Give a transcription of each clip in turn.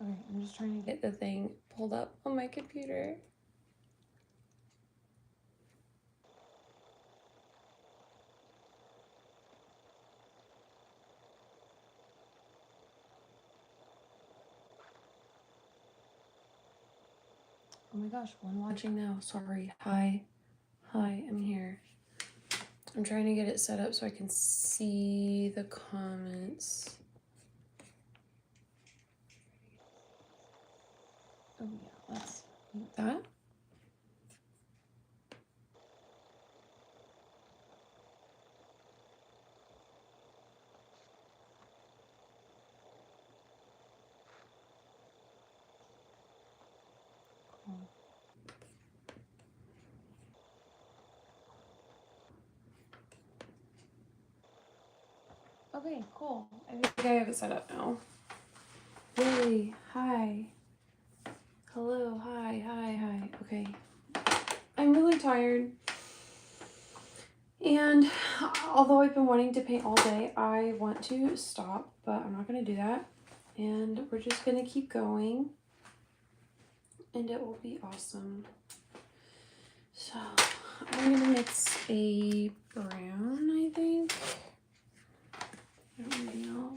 Okay, I'm just trying to get the thing pulled up on my computer. Oh my gosh, one watching now. Sorry. Hi. Hi, I'm here. I'm trying to get it set up so I can see the comments. Oh yeah, let's mute that. Cool. Okay, cool. I think I have it set up now. Lily, hi. Hello, hi. Okay. I'm really tired. And although I've been wanting to paint all day, I want to stop, but I'm not going to do that. And we're just going to keep going. And it will be awesome. So I'm going to mix a brown, I think. I don't really know.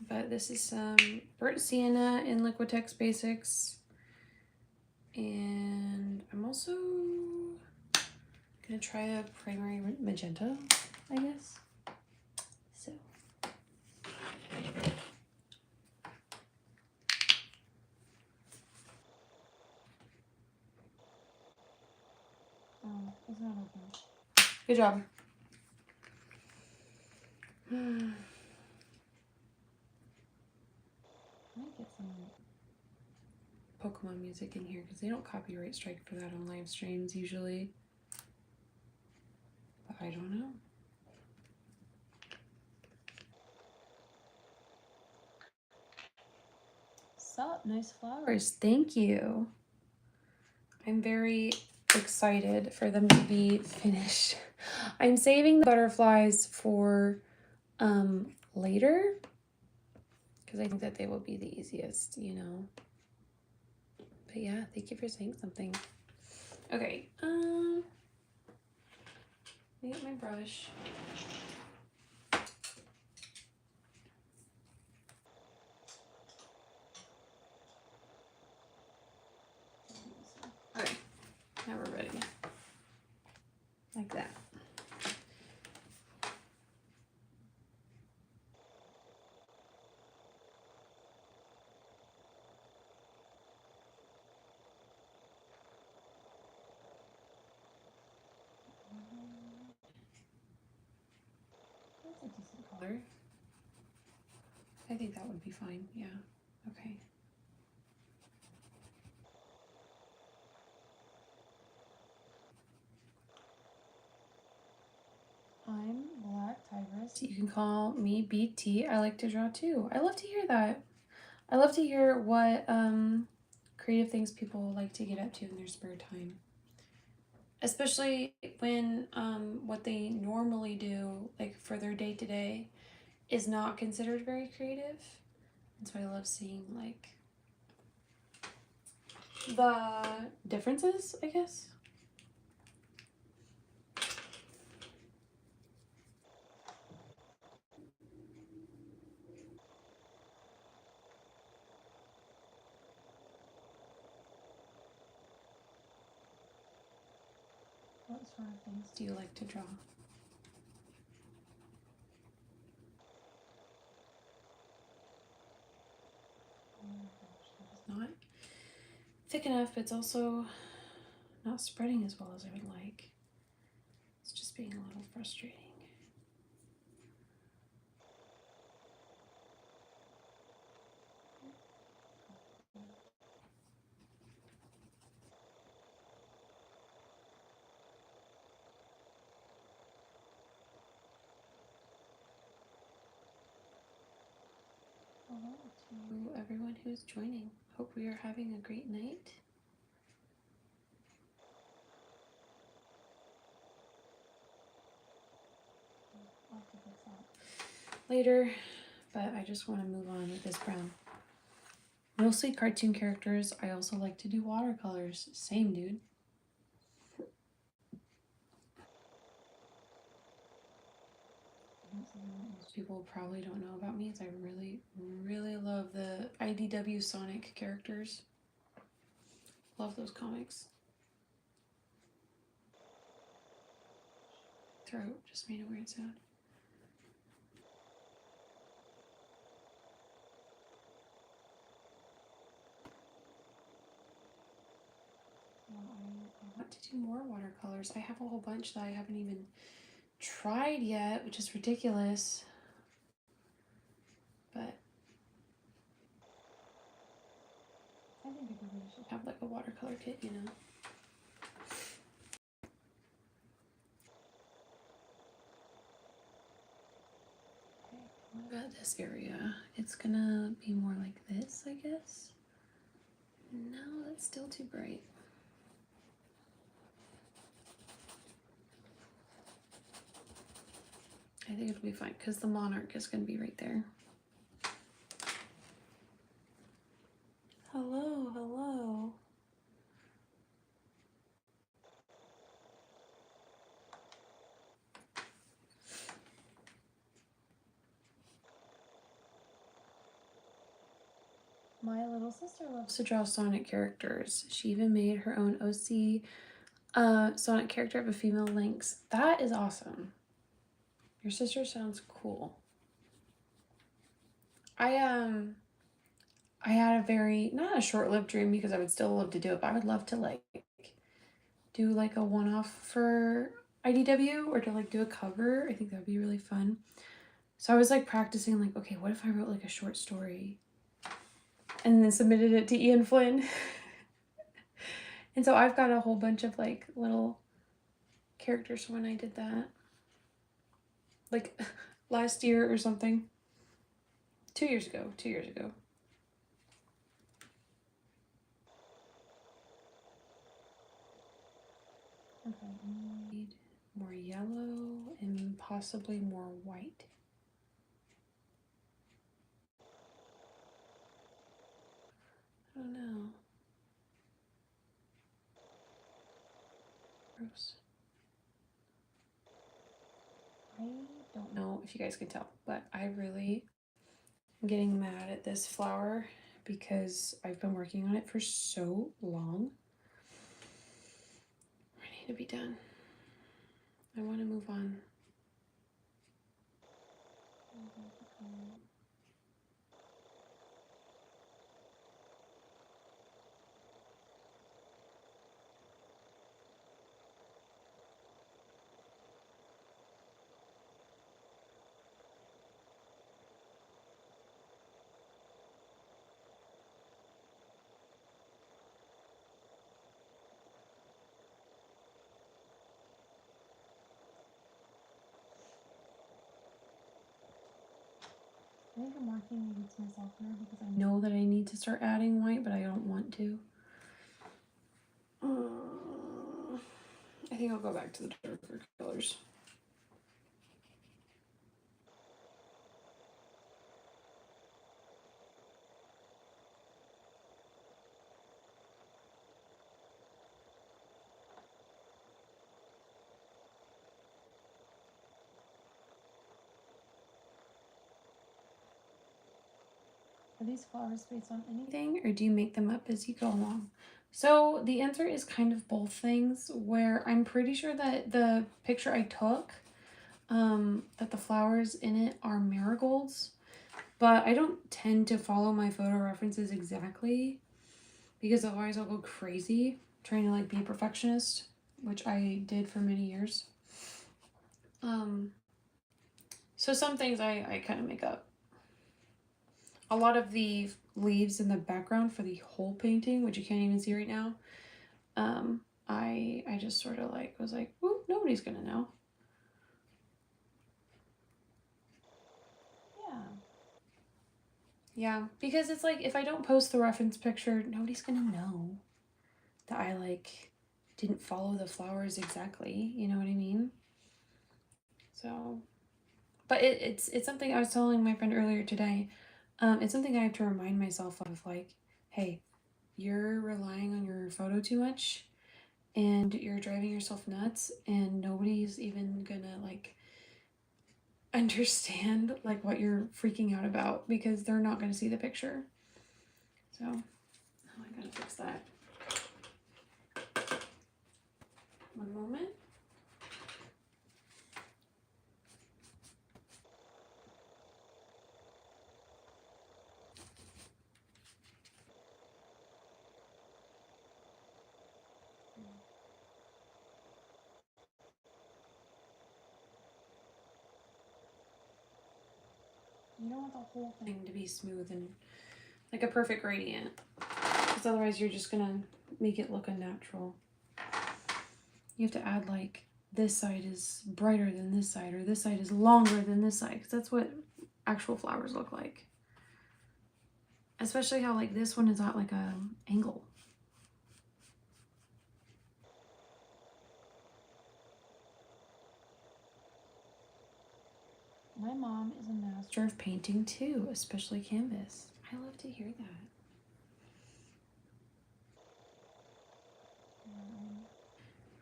But this is some burnt sienna in Liquitex Basics. And I'm also gonna try a primary magenta, I guess. So. Oh, it's not open. Good job. I might get some Pokemon music in here because they don't copyright strike for that on live streams usually. But I don't know. Sup, nice flowers. Thank you. I'm very excited for them to be finished. I'm saving the butterflies for later because I think that they will be the easiest, you know. But yeah, thank you for saying something. Okay, let me get my brush. Okay, now we're ready. Like that. That's a decent color. I think that would be fine, yeah. Okay. I'm Black Tigress. You can call me BT. I like to draw too. I love to hear that. I love to hear what creative things people like to get up to in their spare time. Especially when what they normally do, like for their day-to-day, is not considered very creative. And so I love seeing like the differences, I guess. What sort of things do you like to draw? Oh my gosh, that is not thick enough, but it's also not spreading as well as I would like. It's just being a little frustrating. Hello to everyone who's joining. Hope we are having a great night. I'll figure this out later, but I just want to move on with this brown. Mostly cartoon characters. I also like to do watercolors. Same, dude. Most people probably don't know about me is I really, really love the IDW Sonic characters. Love those comics. Throat just made a weird sound. I want to do more watercolors. I have a whole bunch that I haven't even tried yet, which is ridiculous. But I think everybody should have like a watercolor kit, you know? Okay, what about this area? It's gonna be more like this, I guess. No, that's still too bright. I think it'll be fine because the monarch is going to be right there. Hello, hello. My little sister loves to draw Sonic characters. She even made her own OC Sonic character of a female Lynx. That is awesome. Your sister sounds cool. I had a very, not a short-lived dream because I would still love to do it, but I would love to like do like a one-off for IDW or to like do a cover. I think that would be really fun. So I was like practicing like, okay, what if I wrote like a short story and then submitted it to Ian Flynn? And so I've got a whole bunch of like little characters from when I did that. Like last year or something. 2 years ago. Okay, I need more yellow and possibly more white. I don't know. Gross. I don't know if you guys can tell, but I really am getting mad at this flower because I've been working on it for so long. I need to be done. I want to move on. I think I'm working against myself now because I know that I need to start adding white, but I don't want to. I think I'll go back to the darker colors. Are these flowers based on anything, or do you make them up as you go along? So the answer is kind of both things, where I'm pretty sure that the picture I took, that the flowers in it are marigolds, but I don't tend to follow my photo references exactly because otherwise I'll go crazy trying to like be a perfectionist, which I did for many years. So some things I kind of make up. A lot of the leaves in the background for the whole painting, which you can't even see right now, I just sort of like was like, "Ooh, nobody's gonna know." Yeah, because it's like if I don't post the reference picture, nobody's gonna know that I like didn't follow the flowers exactly. You know what I mean? So But it's something I was telling my friend earlier today. It's something I have to remind myself of, like, hey, you're relying on your photo too much and you're driving yourself nuts and nobody's even gonna like understand like what you're freaking out about because they're not gonna see the picture. So, oh, I gotta fix that. One moment. You don't want the whole thing to be smooth and like a perfect gradient, because otherwise you're just gonna make it look unnatural. You have to add like this side is brighter than this side, or this side is longer than this side, because that's what actual flowers look like. Especially how like this one is at like a angle. My mom is a master of painting too, especially canvas. I love to hear that.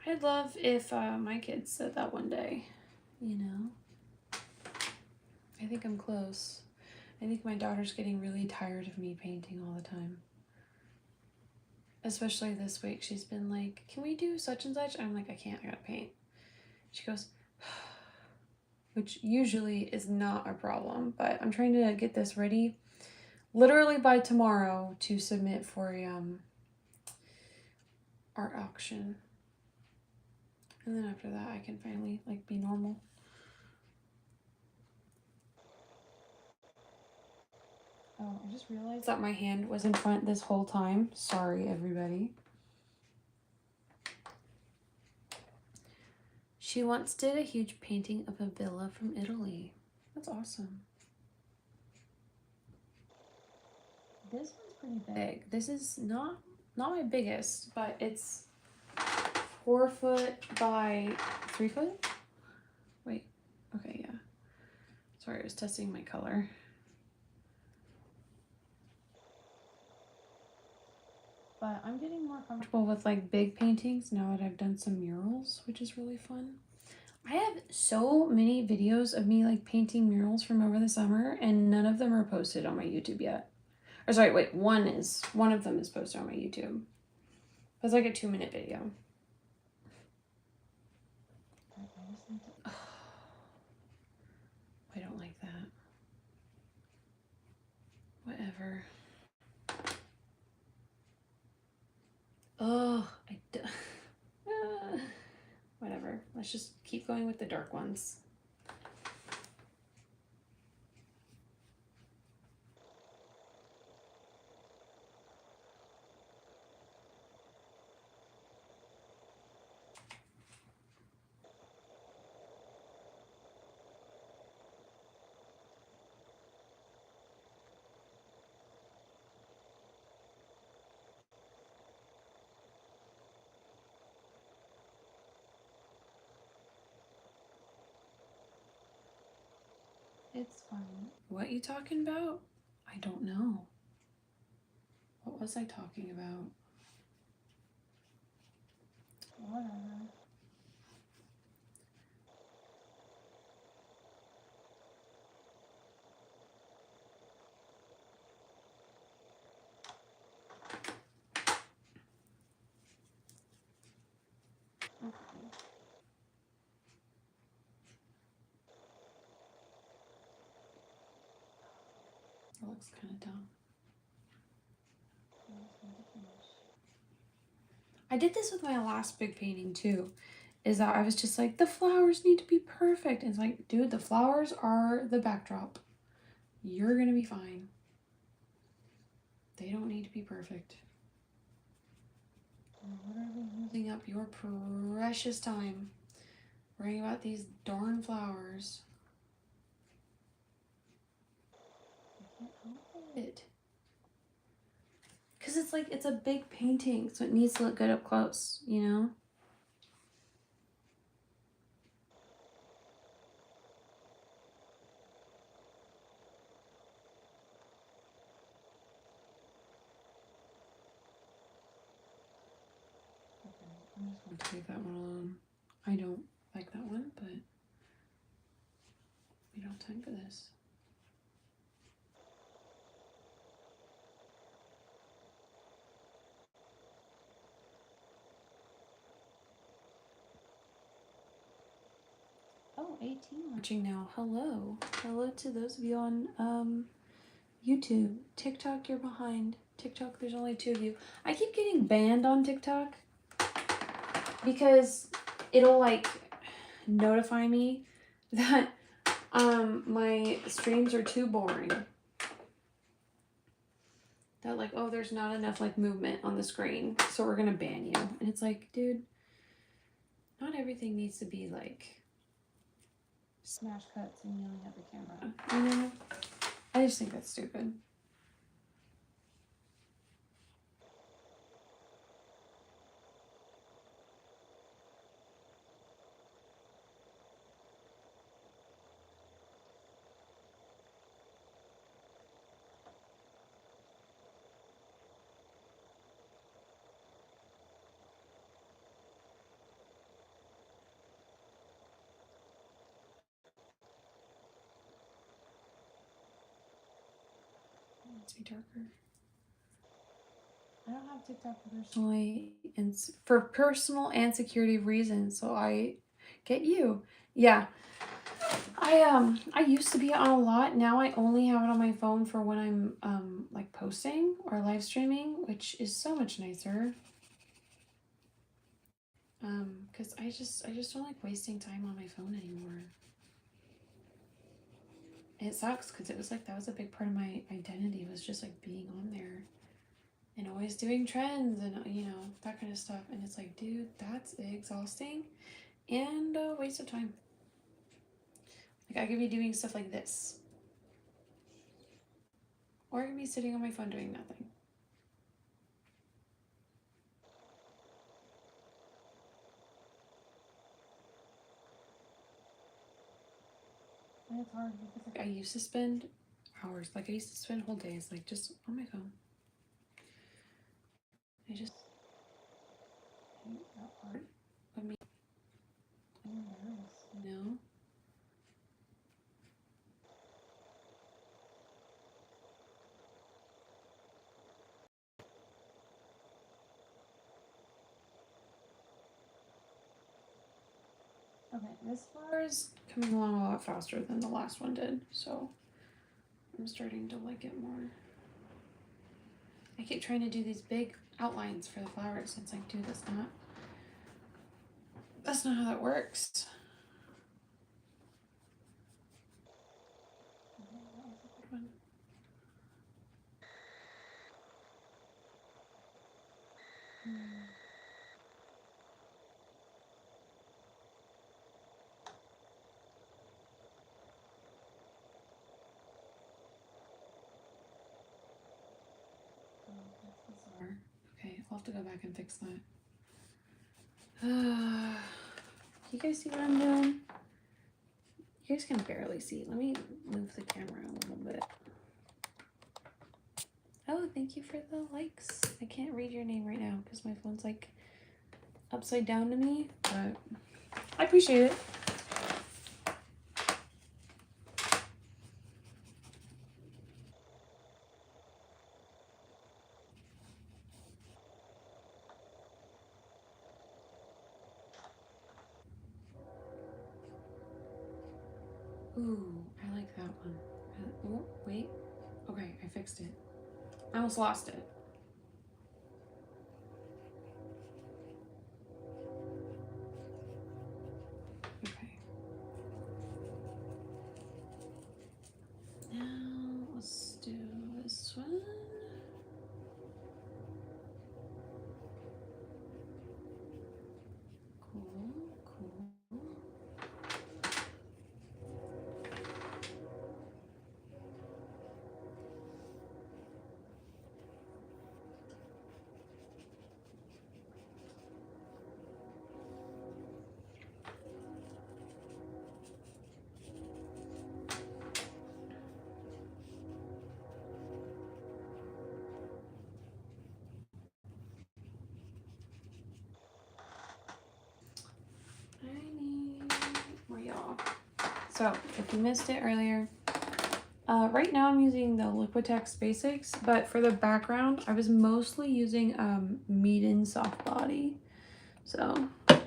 I'd love if my kids said that one day, you know? I think I'm close. I think my daughter's getting really tired of me painting all the time. Especially this week, she's been like, can we do such and such? I'm like, I can't, I gotta paint. She goes, which usually is not a problem, but I'm trying to get this ready literally by tomorrow to submit for a art auction. And then after that, I can finally like be normal. Oh, I just realized that my hand was in front this whole time. Sorry, everybody. She once did a huge painting of a villa from Italy. That's awesome. This one's pretty big. This is not my biggest, but it's 4 foot by 3 foot. Wait, okay, yeah. Sorry, I was testing my color. But I'm getting more comfortable with like big paintings now that I've done some murals, which is really fun. I have so many videos of me like painting murals from over the summer, and none of them are posted on my YouTube yet. Or sorry, wait, one of them is posted on my YouTube. It's like a 2-minute video. I don't like that. Whatever. Oh, whatever. Let's just keep going with the dark ones. It's fine. What you talking about? I don't know. What was I talking about? Whatever. Okay. That looks kind of dumb. I did this with my last big painting too, is that I was just like, the flowers need to be perfect. And it's like, dude, the flowers are the backdrop. You're gonna be fine. They don't need to be perfect. Literally using up your precious time worrying about these darn flowers. I can't help it. Because it's like, it's a big painting, so it needs to look good up close, you know? to leave that one alone. I don't like that one, but we don't have time for this. Oh, 18 watching now. Hello. Hello to those of you on YouTube. TikTok, you're behind. TikTok, there's only 2 of you. I keep getting banned on TikTok because it'll like notify me that my streams are too boring. That like, oh, there's not enough like movement on the screen, so we're gonna ban you. And it's like, dude, not everything needs to be like smash cuts and yelling at the camera. You know? I just think that's stupid. Let's be darker. I don't have TikTok personally, and for personal and security reasons, so I get you. Yeah. I used to be on a lot. Now I only have it on my phone for when I'm like posting or live streaming, which is so much nicer. Because I just don't like wasting time on my phone anymore. It sucks because it was like that was a big part of my identity, was just like being on there and always doing trends and you know, that kind of stuff. And it's like, dude, that's exhausting and a waste of time. Like I could be doing stuff like this, or I could be sitting on my phone doing nothing. And it's hard because like I used to spend hours, like I used to spend whole days like just on my phone. I just hate that part of me. I'm embarrassed, you know? Okay, this flower is coming along a lot faster than the last one did, so I'm starting to like it more. I keep trying to do these big outlines for the flowers. It's like, dude, that's not how that works. Okay, that was a good one. Oh, that's bizarre. Okay, I'll have to go back and fix that. You guys see what I'm doing? You guys can barely see. Let me move the camera a little bit. Oh, thank you for the likes. I can't read your name right now because my phone's like upside down to me, but I appreciate it. Ooh, I like that one. Oh, wait. Okay, I fixed it. I almost lost it. Okay. Now let's do this one. Cool, cool. So if you missed it earlier, right now I'm using the Liquitex Basics, but for the background, I was mostly using Meeden Soft Body. So got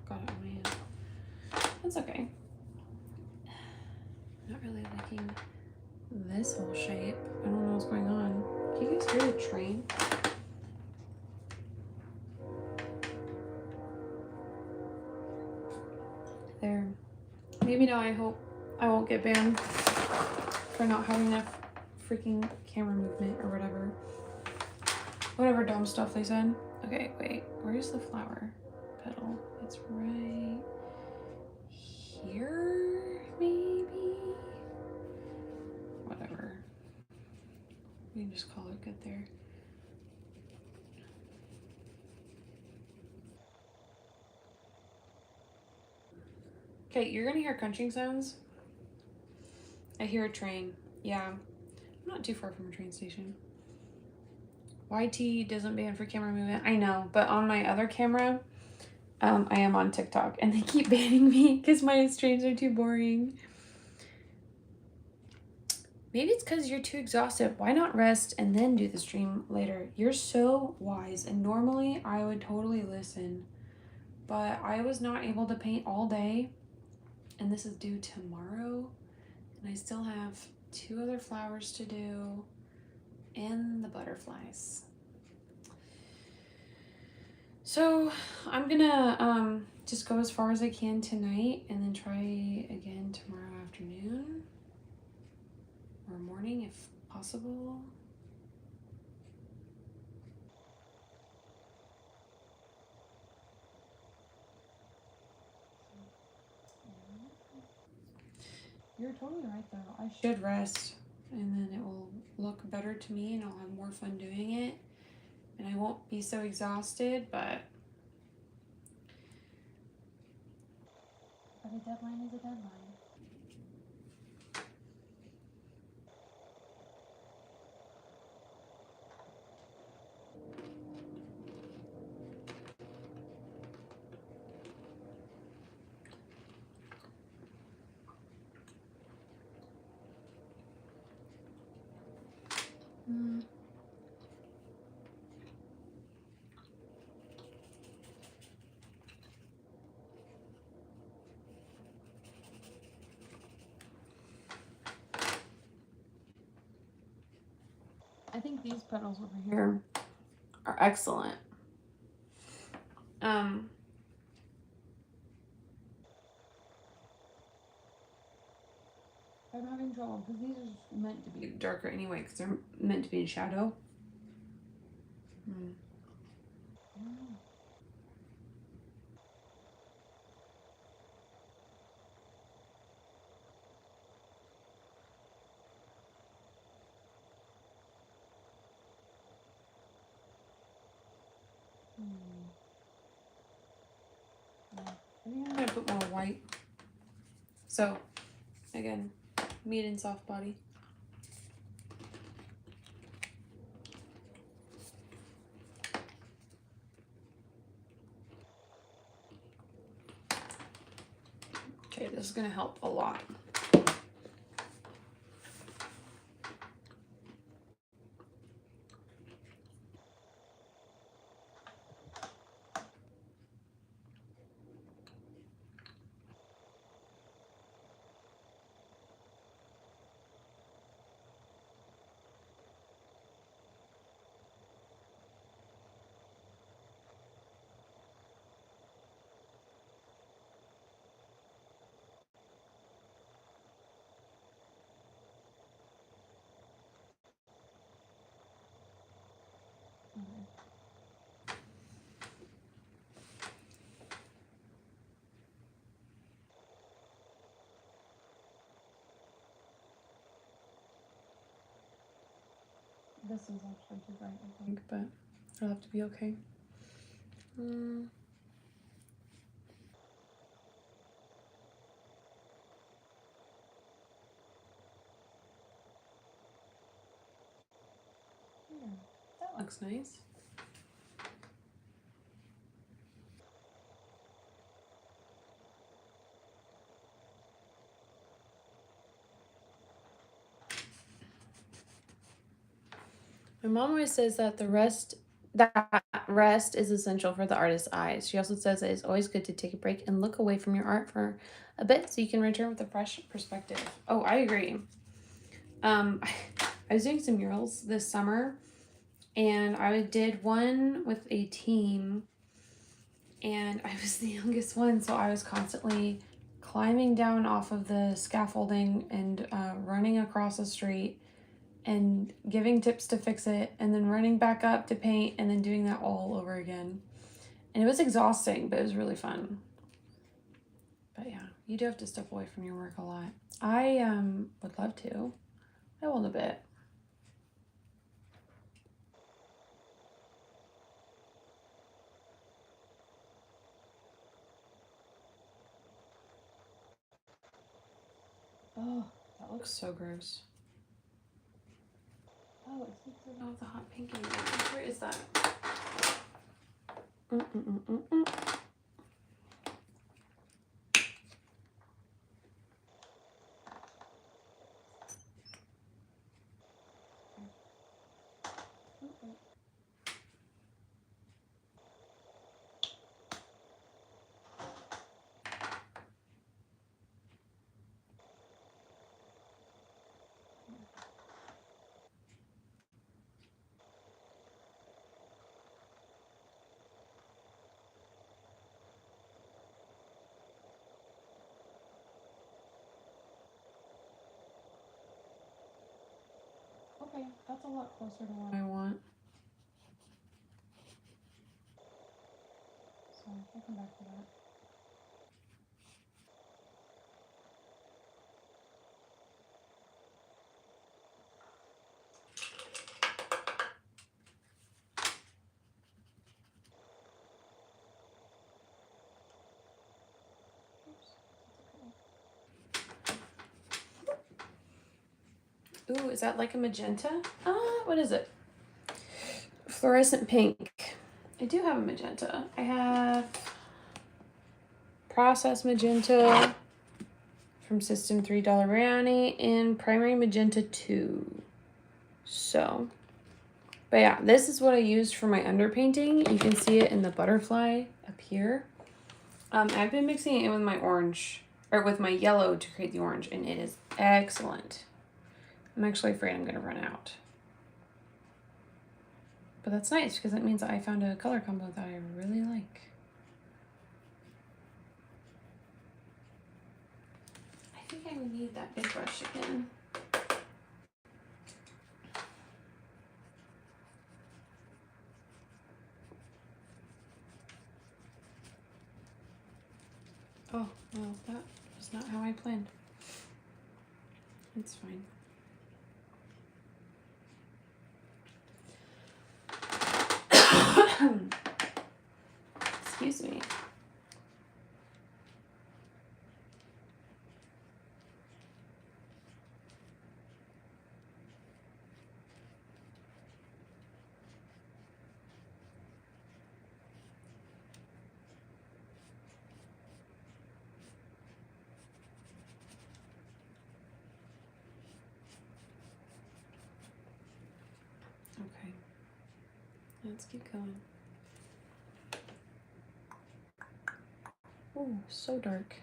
it on my hand. That's okay. Not really liking this whole shape. I don't know what's going on. Can you guys hear the train? There. Maybe now I hope I won't get banned for not having enough freaking camera movement or whatever. Whatever dumb stuff they said. Okay, wait. Where's the flower petal? It's right here, maybe? Whatever. We can just call it good there. Okay, you're gonna hear crunching sounds. I hear a train. Yeah, I'm not too far from a train station. YT doesn't ban for camera movement. I know, but on my other camera, I am on TikTok and they keep banning me because my streams are too boring. Maybe it's because you're too exhausted. Why not rest and then do the stream later? You're so wise, and normally I would totally listen, but I was not able to paint all day, and this is due tomorrow, and I still have 2 other flowers to do and the butterflies. So I'm gonna just go as far as I can tonight and then try again tomorrow afternoon or morning if possible. You're totally right though. I should rest and then it will look better to me and I'll have more fun doing it and I won't be so exhausted, but a deadline is a deadline. I think these petals over here are excellent. I'm having trouble because these are meant to be darker anyway because they're meant to be in shadow. I think I'm gonna put more white. So, again, Meeden Soft Body. Okay, this is gonna help a lot. This is actually too bright, I think, but it'll have to be okay. Looks nice. My mom always says that that rest is essential for the artist's eyes. She also says it is always good to take a break and look away from your art for a bit so you can return with a fresh perspective. Oh, I agree. I was doing some murals this summer, and I did one with a team, and I was the youngest one, so I was constantly climbing down off of the scaffolding and running across the street and giving tips to fix it, and then running back up to paint, and then doing that all over again. And it was exhausting, but it was really fun. But yeah, you do have to step away from your work a lot. I would love to. I will in a bit. Oh, that looks so gross. Oh, it seems to have the hot pink in it. Where is that? Mm-mm-mm-mm-mm. Okay, that's a lot closer to what I want. So I'll come back to that. Ooh, is that like a magenta? What is it? Fluorescent pink. I do have a magenta. I have processed magenta from System $3 Biryani and primary magenta 2. So, but yeah, this is what I used for my underpainting. You can see it in the butterfly up here. I've been mixing it in with my orange, or with my yellow to create the orange, and it is excellent. I'm actually afraid I'm gonna run out. But that's nice, because that means I found a color combo that I really like. I think I would need that big brush again. Oh, well, that was not how I planned. It's fine. Excuse me. Okay. Let's keep going. Oh, so dark.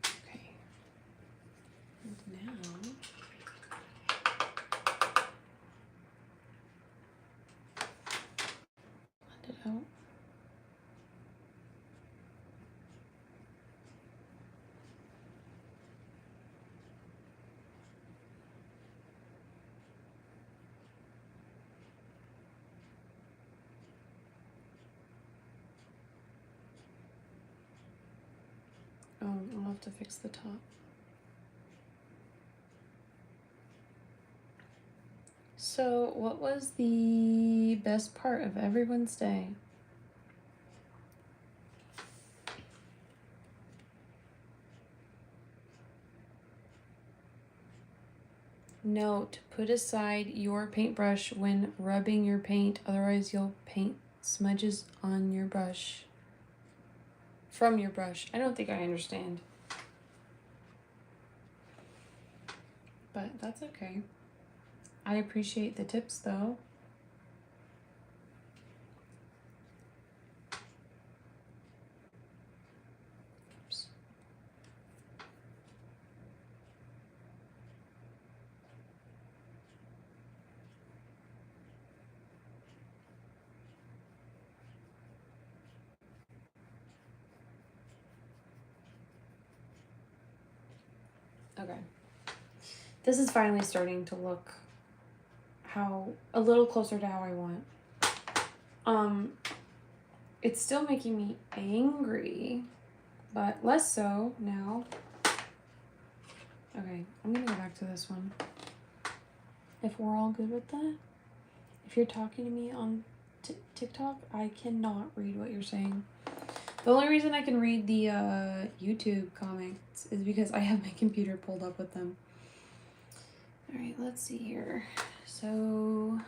Okay. And now, blend it out. Oh, I'll have to fix the top. So, what was the best part of everyone's day? Note, put aside your paintbrush when rubbing your paint, otherwise you'll paint smudges on your brush. From your brush. I don't think I understand. But that's okay. I appreciate the tips though. Oops. Okay. This is finally starting to look a little closer to how I want. It's still making me angry, but less so now. Okay, I'm gonna go back to this one. If we're all good with that. If you're talking to me on TikTok, I cannot read what you're saying. The only reason I can read the YouTube comments is because I have my computer pulled up with them. All right, let's see here. So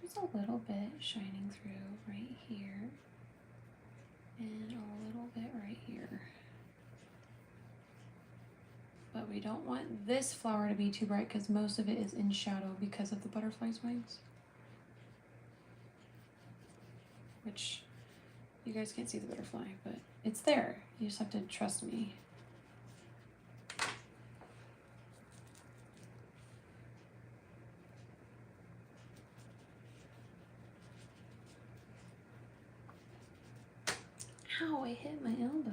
there's a little bit shining through right here and a little bit right here. But we don't want this flower to be too bright because most of it is in shadow because of the butterfly's wings. Which you guys can't see the butterfly, but it's there. You just have to trust me. Ow, I hit my elbow.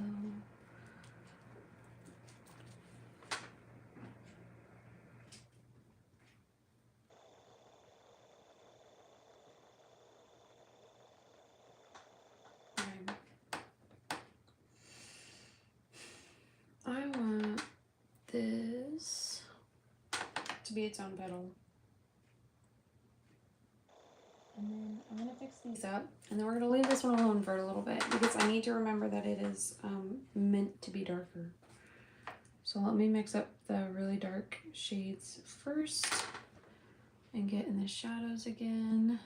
Okay. I want this to be its own petal. And then I'm gonna fix these up, and then we're gonna leave this one alone for a little bit because I need to remember that it is meant to be darker. So let me mix up the really dark shades first and get in the shadows again.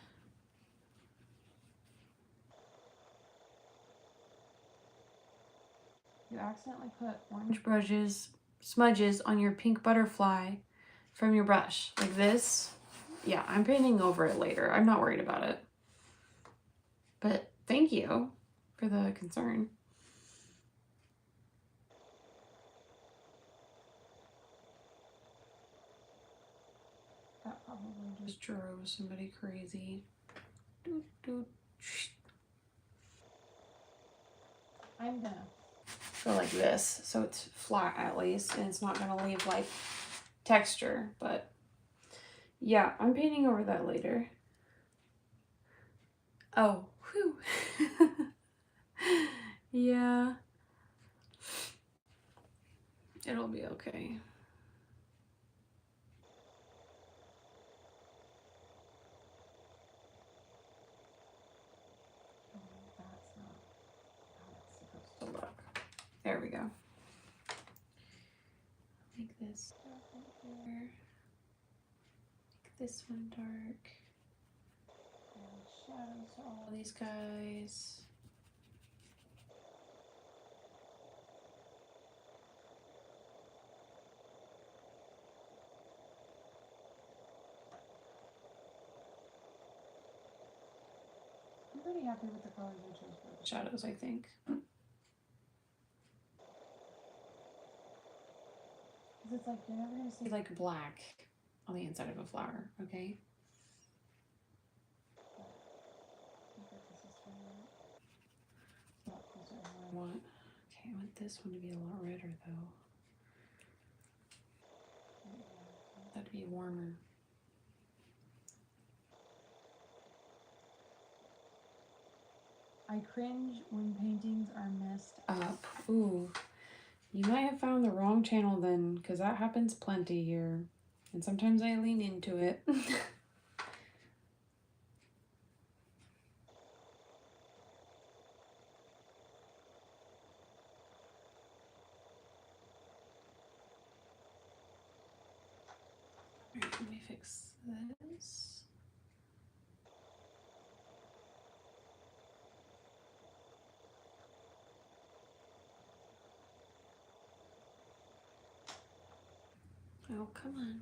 You accidentally put orange smudges on your pink butterfly from your brush, like this. Yeah, I'm painting over it later. I'm not worried about it. But thank you for the concern. That probably just drove somebody crazy. I'm gonna go like this so it's flat at least, and it's not gonna leave like texture, but yeah, I'm painting over that later. Oh, whew. Yeah. It'll be okay. That's not how it's supposed to look. There we go. Make this dark right here. Make this one dark. And shadows to all of these guys. I'm pretty happy with the colors I chose for the shadows, I think. Because it's like, you're never going to see like black on the inside of a flower, okay? I want. Okay, I want this one to be a lot redder though. I want that to be warmer. I cringe when paintings are messed up. Ooh, you might have found the wrong channel then, because that happens plenty here. And sometimes I lean into it. Alright, let me fix this. Oh, come on.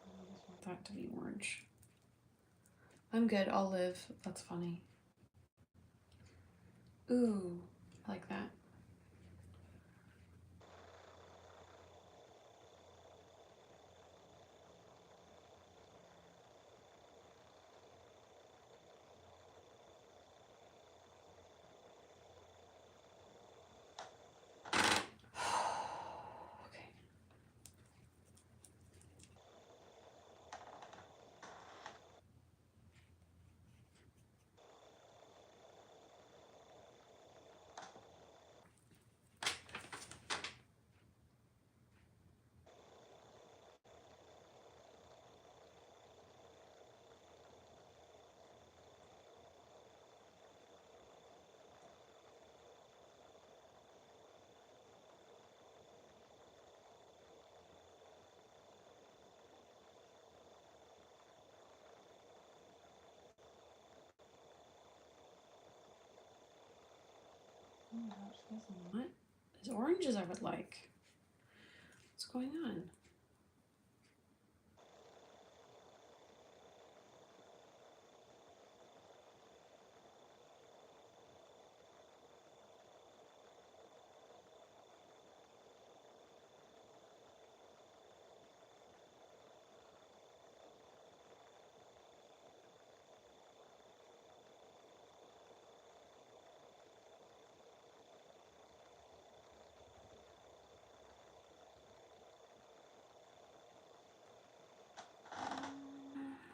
I just want that to be orange. I'm good, I'll live. That's funny. Ooh, I like that. Okay. Oh my gosh, this is not as orange as I would like. What's going on?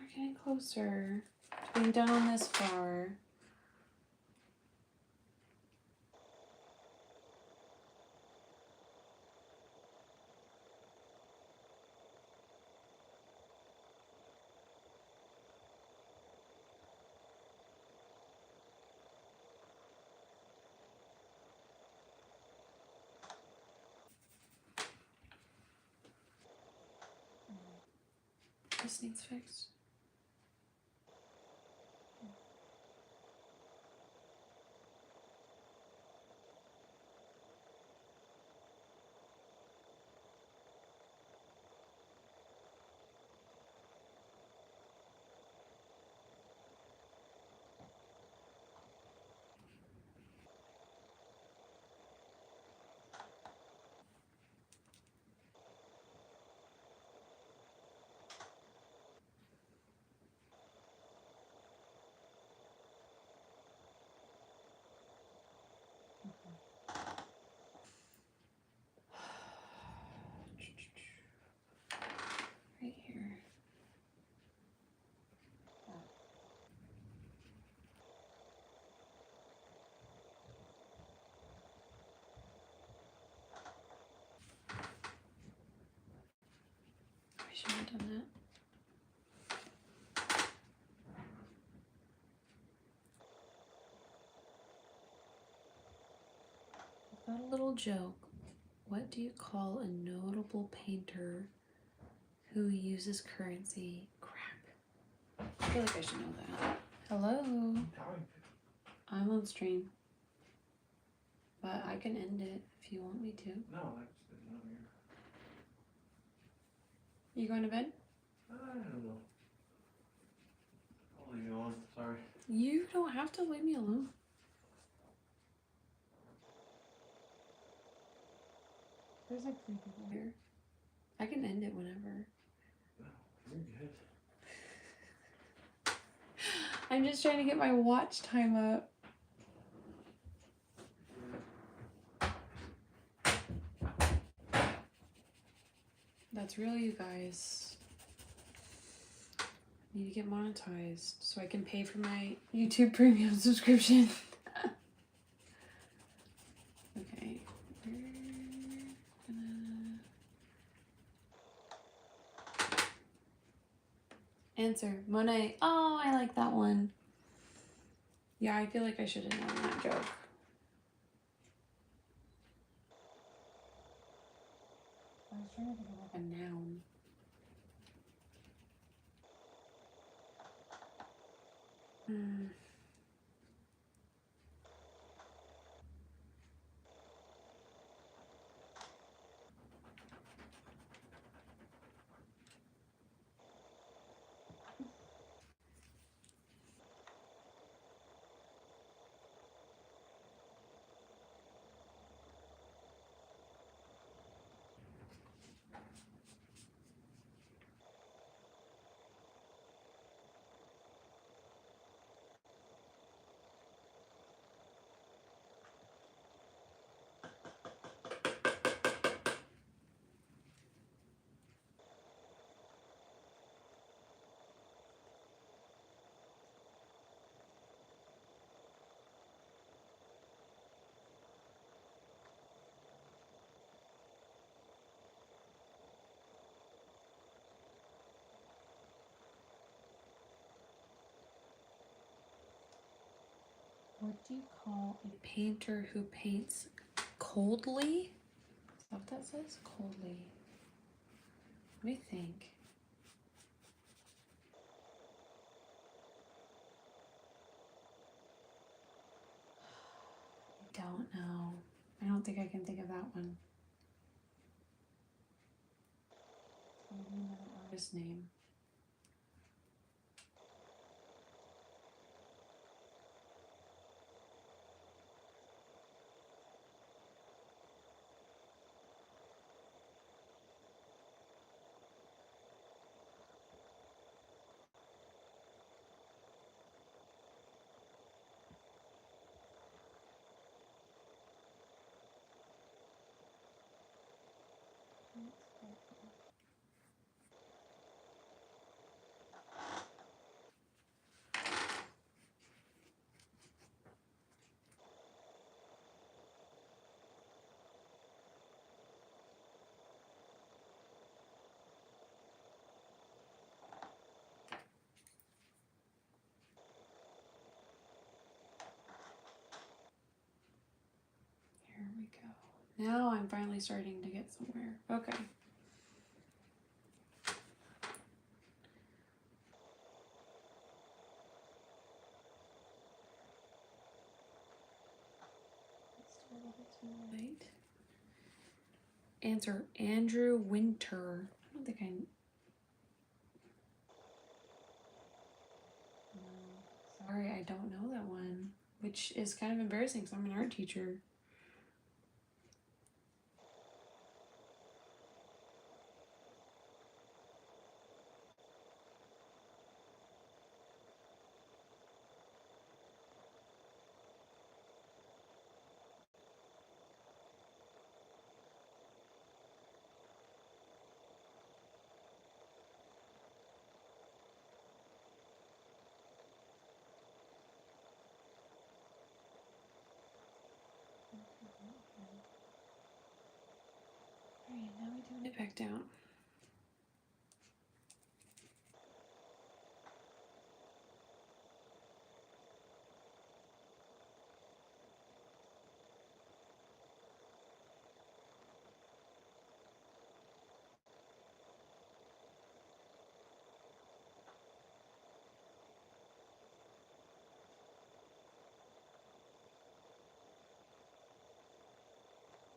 We're getting closer to being done on this far. This needs fixed. Right here. I should have done that. I've got a little joke. What do you call a notable painter who uses currency? Crap. I feel like I should know that. Hello. I'm on stream. But I can end it if you want me to. No, I just didn't know You going to bed? I don't know. I'll leave you alone. Sorry. You don't have to leave me alone. There's like 3 people here. I can end it whenever. No, you're good. I'm just trying to get my watch time up. That's real, you guys. I need to get monetized so I can pay for my YouTube premium subscription. Okay. Answer. Monet. Oh, I like that one. Yeah, I feel like I should have known that joke. I was trying to think of like a noun. What do you call a painter who paints coldly? Is that what that says? Coldly. Let me think. I don't know. I don't think I can think of that one. Maybe another artist name. Here we go. Now I'm finally starting to get somewhere. Okay. Let's do a little bit to the right. Answer. Andrew Winter. I don't think I. No. Sorry, I don't know that one. Which is kind of embarrassing because I'm an art teacher. Alright, now we're doing it back down.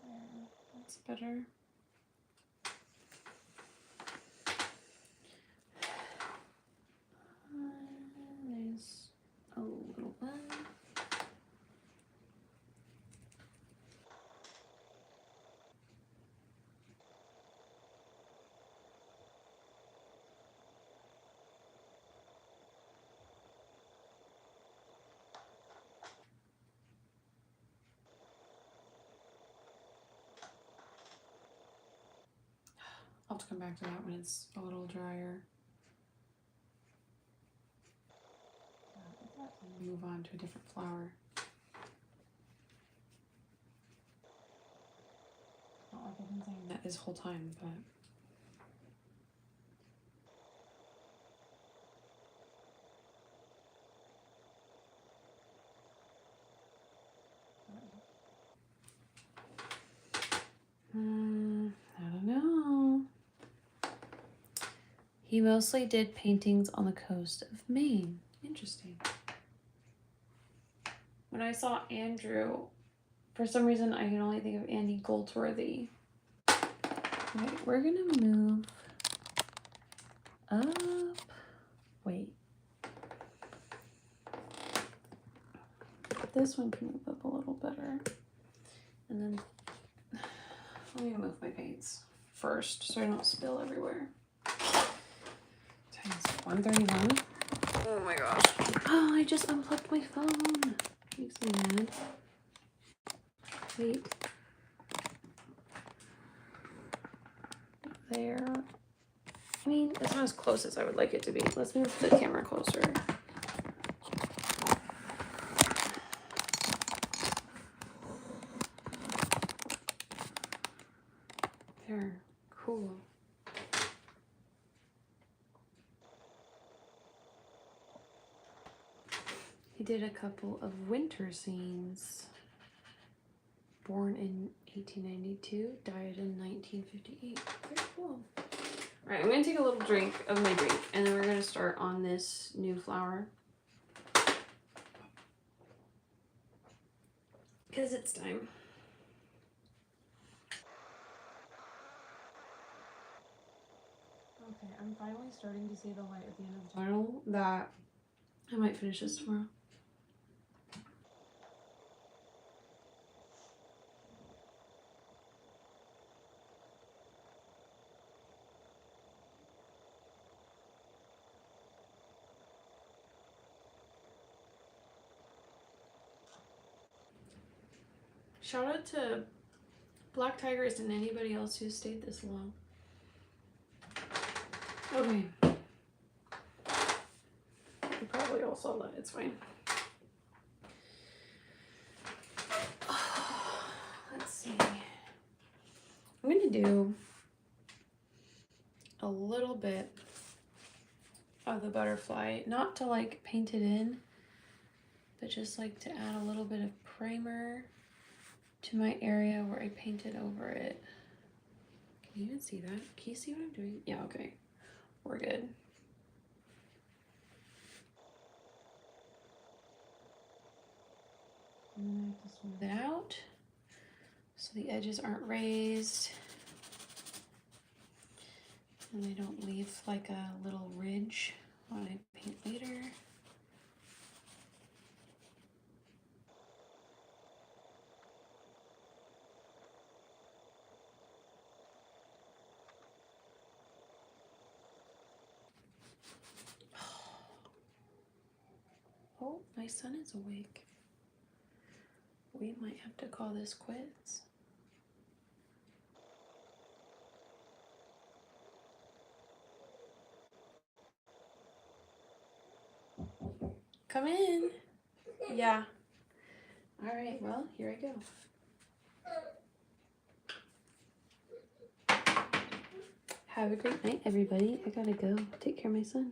There, that's better. There's a little one. I'll have to come back to that when it's a little drier. Move on to a different flower. Not like I've been saying that this whole time, but I don't know. He mostly did paintings on the coast of Maine. Interesting. When I saw Andrew, for some reason I can only think of Andy Goldsworthy. Okay, we're gonna move up. Wait. This one can move up a little better. And then let me move my paints first so I don't spill everywhere. Times 131. Oh my gosh. Oh, I just unplugged my phone. Makes me mad. Wait. There. I mean, it's not as close as I would like it to be. Let's move the camera closer. There. Cool. He did a couple of winter scenes. Born in 1892, died in 1958. Very cool. All right, I'm gonna take a little drink of my drink, and then we're gonna start on this new flower. Because it's time. Okay, I'm finally starting to see the light at the end of the tunnel that I might finish this tomorrow. Shout out to Black Tigers and anybody else who stayed this long. Okay. You probably all saw that. It's fine. Let's see. I'm going to do a little bit of the butterfly, not to like paint it in, but just like to add a little bit of primer to my area where I painted over it. Can you even see that? Can you see what I'm doing? Yeah, okay. We're good. And then I have to smooth it out so the edges aren't raised and they don't leave like a little ridge when I paint later. Oh, my son is awake. We might have to call this quits. Come in. Yeah. All right, well, here I go. Have a great night, everybody. I gotta go take care of my son.